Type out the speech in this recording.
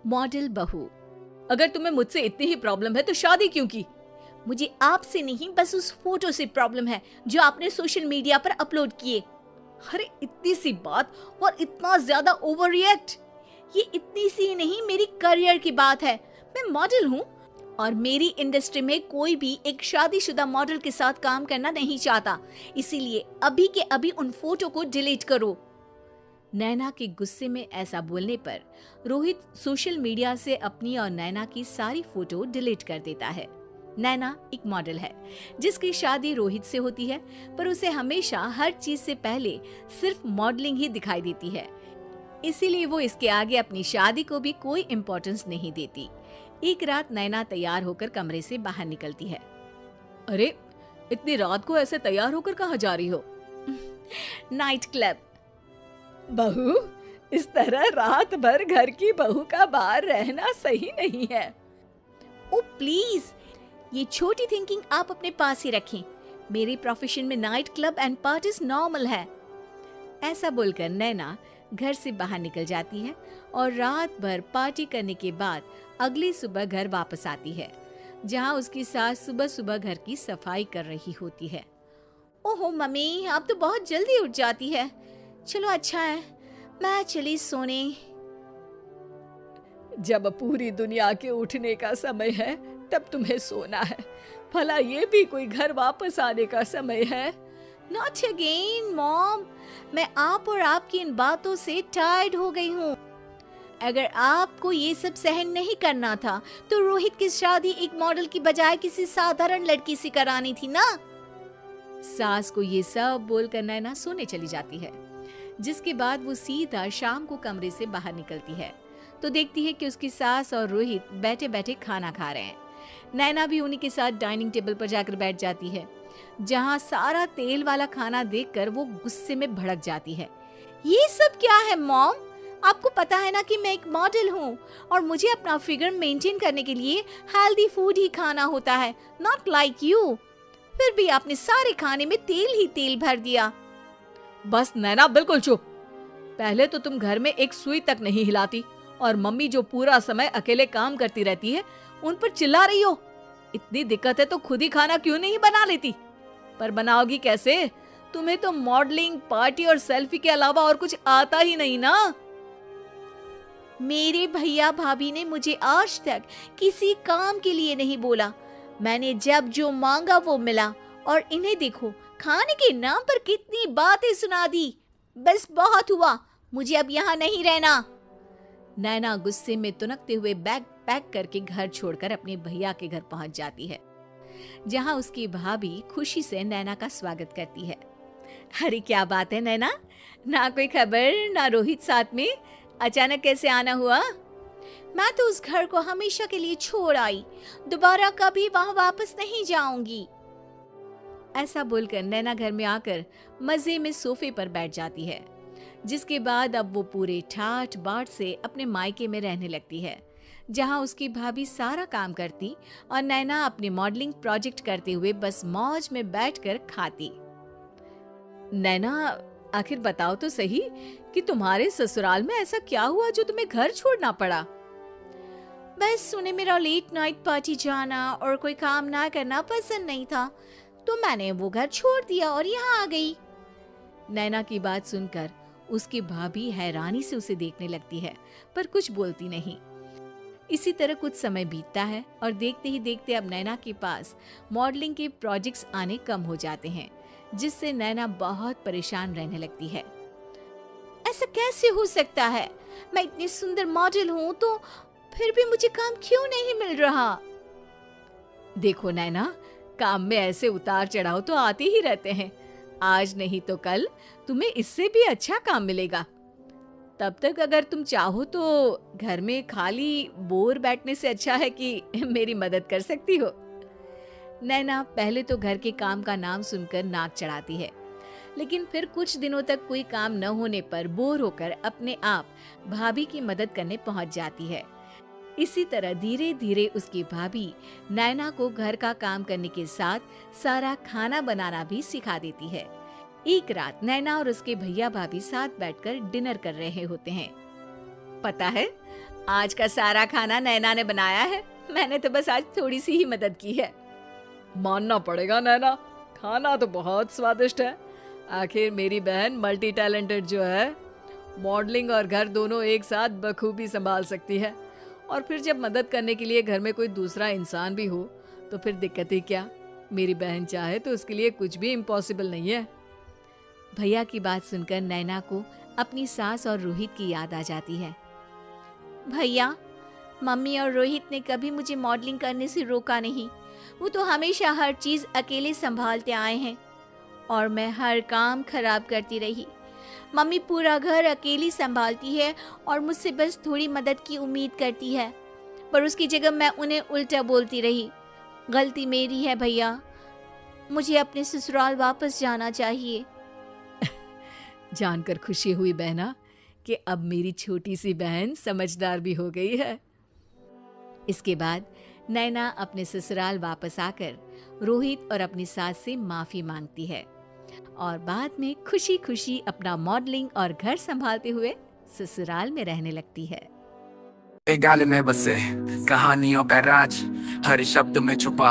Model बहू। अगर तुम्हें मुझसे इतनी ही प्रॉब्लम है तो शादी क्यों की? मुझे आपसे नहीं, बस उस फोटो से प्रॉब्लम है जो आपने सोशल मीडिया पर अपलोड किए। अरे इतनी सी बात और इतना ज्यादा ओवर रिएक्ट। ये इतनी सी नहीं, मेरी करियर की बात है। मैं मॉडल हूँ और मेरी इंडस्ट्री में कोई भी एक शादीशुदा मॉडल के साथ काम करना नहीं चाहता। इसीलिए अभी के अभी उन फोटो को डिलीट करो। नैना के गुस्से में ऐसा बोलने पर रोहित सोशल मीडिया से अपनी और नैना की सारी फोटो डिलीट कर देता है। नैना एक मॉडल है जिसकी शादी रोहित से होती है, पर उसे हमेशा हर चीज से पहले सिर्फ मॉडलिंग ही दिखाई देती है। इसीलिए वो इसके आगे अपनी शादी को भी कोई इम्पोर्टेंस नहीं देती। एक रात नैना तैयार होकर कमरे से बाहर निकलती है। अरे इतनी रात को ऐसे तैयार होकर कहाँ जा रही हो? Night club. बहू, इस तरह रात भर घर की बहू का बाहर रहना सही नहीं है। ओ प्लीज, ये छोटी थिंकिंग आप अपने पास ही रखें। मेरे प्रोफेशन में night club and parties normal है। ऐसा बोलकर नैना घर से बाहर निकल जाती है और रात भर पार्टी करने के बाद अगली सुबह घर वापस आती है, जहां उसकी सास सुबह सुबह घर की सफाई कर रही होती है। ओहो मम्मी, आप तो बहुत जल्दी उठ जाती है। चलो अच्छा है, मैं चली सोने। जब पूरी दुनिया के उठने का समय है तब तुम्हें सोना है। भला ये भी कोई घर वापस आने का समय है? Not again, mom. मैं आप और आपकी इन बातों से टायर्ड हो गई हूँ। अगर आपको ये सब सहन नहीं करना था तो रोहित की शादी एक मॉडल की बजाय किसी साधारण लड़की से करानी थी ना। सास को ये सब बोलकर नैना सोने चली जाती है, जिसके बाद वो सीधा शाम को कमरे से बाहर निकलती है तो देखती है कि उसकी सास और रोहित बैठे बैठे खाना खा रहे हैं। नैना भी उन्हीं के साथ डाइनिंग टेबल पर जाकर बैठ जाती है, जहां सारा तेल वाला खाना देखकर वो गुस्से में भड़क जाती है। ये सब क्या है मॉम? आपको पता है ना कि मैं एक मॉडल हूँ और मुझे अपना फिगर मेंटेन करने के लिए हेल्दी फूड ही खाना होता है, नॉट लाइक यू। फिर भी आपने सारे खाने में तेल ही तेल भर दिया। बस नैना, बिल्कुल चुप। पहले तो तुम घर में एक सुई तक नहीं हिलाती और मम्मी जो पूरा समय अकेले काम करती रहती है उन पर चिल्ला रही हो। इतनी दिक्कत है तो खुद ही खाना क्यों नहीं बना लेती? पर बनाओगी कैसे? तुम्हें तो मॉडलिंग, पार्टी और सेल्फी के अलावा और कुछ आता ही नहीं ना। मेरे भैया भाभी ने मुझे आज तक किसी काम के लिए नहीं बोला। मैंने जब जो मांगा वो मिला और इन्हें देखो, खाने के नाम पर कितनी बातें सुना दी। बस बहुत हुआ, मुझे अब यहाँ नहीं रहना। नैना गुस्से में तुनकते हुए बैग पैक करके घर छोड़कर अपने भैया के घर पहुंच जाती है, जहां उसकी भाभी खुशी से नैना का स्वागत करती है। अरे क्या बात है नैना, ना कोई खबर ना रोहित साथ में, अचानक कैसे आना हुआ? मैं तो उस घर को हमेशा के लिए छोड़ आई, दोबारा कभी वहां वापस नहीं जाऊंगी। ऐसा बोलकर नैना घर में आकर मजे में सोफे पर बैठ जाती है, जिसके बाद अब वो पूरे ठाठ बाट से अपने मायके में रहने लगती है, जहां उसकी भाभी सारा काम करती और नैना अपने मॉडलिंग प्रोजेक्ट करते हुए बस मौज में बैठकर खाती। नैना, आखिर बताओ तो सही कि तुम्हारे ससुराल में ऐसा क्या हुआ जो तुम्हें घर छोड़ना पड़ा? बस उन्हें मेरा लेट नाइट पार्टी जाना और कोई काम ना करना पसंद नहीं था, तो मैंने वो घर छोड़ दिया और यहाँ आ गई। नैना की बात सुनकर उसकी भाभी हैरानी से उसे देखने लगती है, पर कुछ बोलती नहीं। इसी तरह कुछ समय बीतता है और देखते ही देखते अब नैना के पास मॉडलिंग के प्रोजेक्ट्स आने कम हो जाते हैं, जिससे नैना बहुत परेशान रहने लगती है। ऐसा कैसे हो सकता है? मैं इतनी सुंदर मॉडल हूँ तो फिर भी मुझे काम क्यों नहीं मिल रहा? देखो नैना, काम में ऐसे उतार चढ़ाव तो आते ही रहते हैं। आज नहीं तो कल तुम्हें इससे भी अच्छा काम मिलेगा। तब तक अगर तुम चाहो तो घर में खाली बोर बैठने से अच्छा है कि मेरी मदद कर सकती हो। नैना पहले तो घर के काम का नाम सुनकर नाक चढ़ाती है, लेकिन फिर कुछ दिनों तक कोई काम न होने पर बोर होकर अपने आप भाभी की मदद करने पहुंच जाती है। इसी तरह धीरे धीरे उसकी भाभी नैना को घर का काम करने के साथ सारा खाना बनाना भी सिखा देती है। एक रात नैना और उसके भैया भाभी साथ बैठकर डिनर कर रहे होते हैं। पता है, आज का सारा खाना नैना ने बनाया है, मैंने तो बस आज थोड़ी सी ही मदद की है। मानना पड़ेगा नैना, खाना तो बहुत स्वादिष्ट है। आखिर मेरी बहन मल्टी टैलेंटेड जो है, मॉडलिंग और घर दोनों एक साथ बखूबी संभाल सकती है। और फिर जब मदद करने के लिए घर में कोई दूसरा इंसान भी हो तो फिर दिक्कत ही क्या। मेरी बहन चाहे तो उसके लिए कुछ भी इम्पॉसिबल नहीं है। भैया की बात सुनकर नैना को अपनी सास और रोहित की याद आ जाती है। भैया, मम्मी और रोहित ने कभी मुझे मॉडलिंग करने से रोका नहीं। वो तो हमेशा हर चीज़ अकेले संभालते आए हैं और मैं हर काम खराब करती रही। मम्मी पूरा घर अकेली संभालती है और मुझसे बस थोड़ी मदद की उम्मीद करती है, पर उसकी जगह मैं उन्हें उल्टा बोलती रही। गलती मेरी है भैया, मुझे अपने ससुराल वापस जाना चाहिए। जानकर खुशी हुई बहना कि अब मेरी छोटी सी बहन समझदार भी हो गई है। इसके बाद नैना अपने ससुराल वापस आकर रोहित और अपनी सास से माफी मांगती है और बाद में खुशी खुशी अपना मॉडलिंग और घर संभालते हुए ससुराल में रहने लगती है। एक गाल में बसे कहानियों का राज, हर शब्द में छुपा